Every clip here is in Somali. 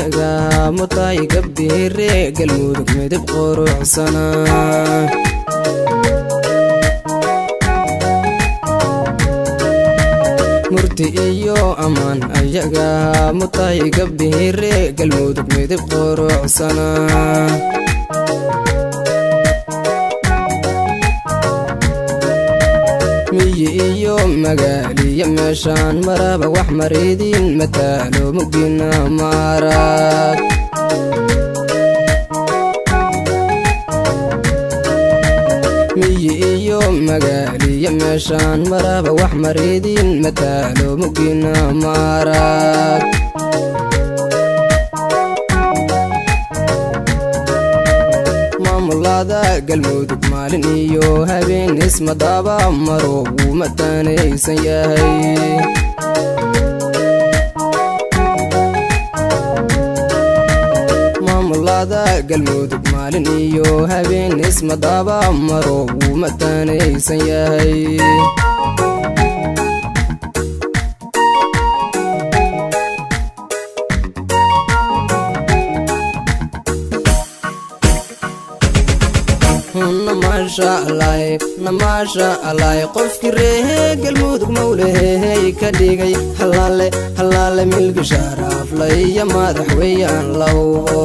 ayaga mutay gabbire galmudug midab quruxsana murti iyo amaan ayaga mutay gabbire galmudug midab quruxsana miyo magaaliya meeshaan maraba wax maridin mataalo mugina maarag miyo magaaliya meeshaan maraba wax maridin mataalo mugina maarag maamulada galmudug maalin iyo habeen ismadaba maro wuu mataanaysan yahay maamulada galmudug maalin iyo habeen ismadaba maro wuu mataanaysan yahay namasha allah qofkii reeh galmudug mawlehey ka dhigay halaale milki sharaf laya madaxweeyaan lawho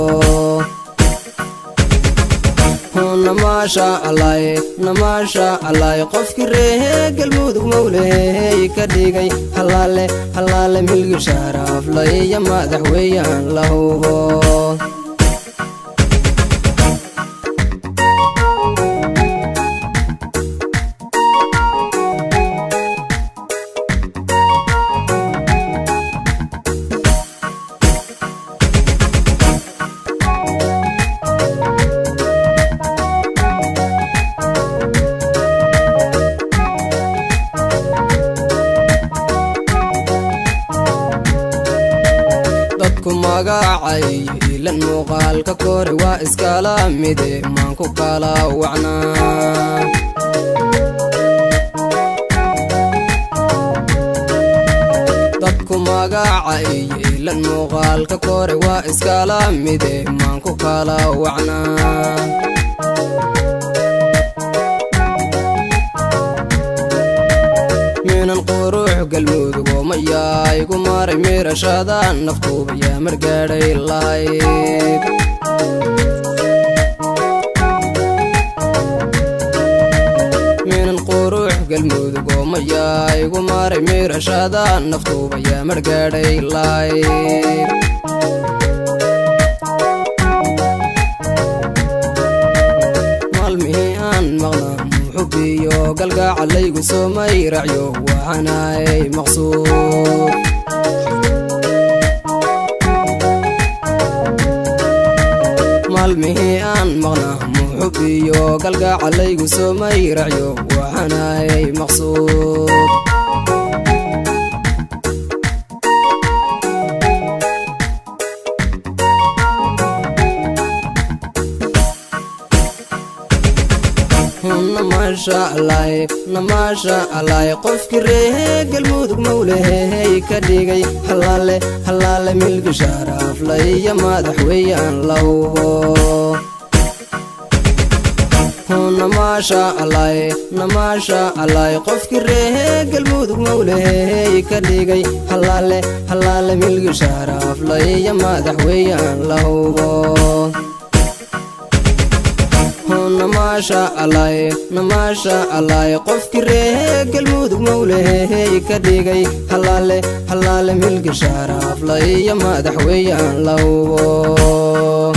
namasha allah qofkii reeh galmudug mawlehey ka dhigay halaale milki sharaf laya madaxweeyaan lawho magacay ilan muuqaalka kore waa iskala mide maan ku kala wacnaa dadku magacay ilan muuqaalka kore waa iskala mide maan ku kala wacnaa minan qurux galmudug oo mayaa igu maray mirashada naftuuba yaa margaadhay lahayd minan qurux galmudug oo mayaa igu maray mirashada naftuuba yaa margaadhay lahayd maalmihii aan maqnaa muxubiyo galgacalaygu soomay raacyo waxanaay maqsuud maalmihii aan maqnaa muxubiyo galgacalaygu soomay raacyo waxanaay maqsuud namasha allah qofkii reeh galmudug mawlehey ka dhigay halaale milki sharaf laya madaxweeyaan lawho namasha allah qofkii reeh galmudug mawlehey ka dhigay halaale milki sharaf laya madaxweeyaan lawho namasha allah qofkii reeh galmudug mawlehey ka dhigay halaale milki sharaf laya madaxweeyaan lawho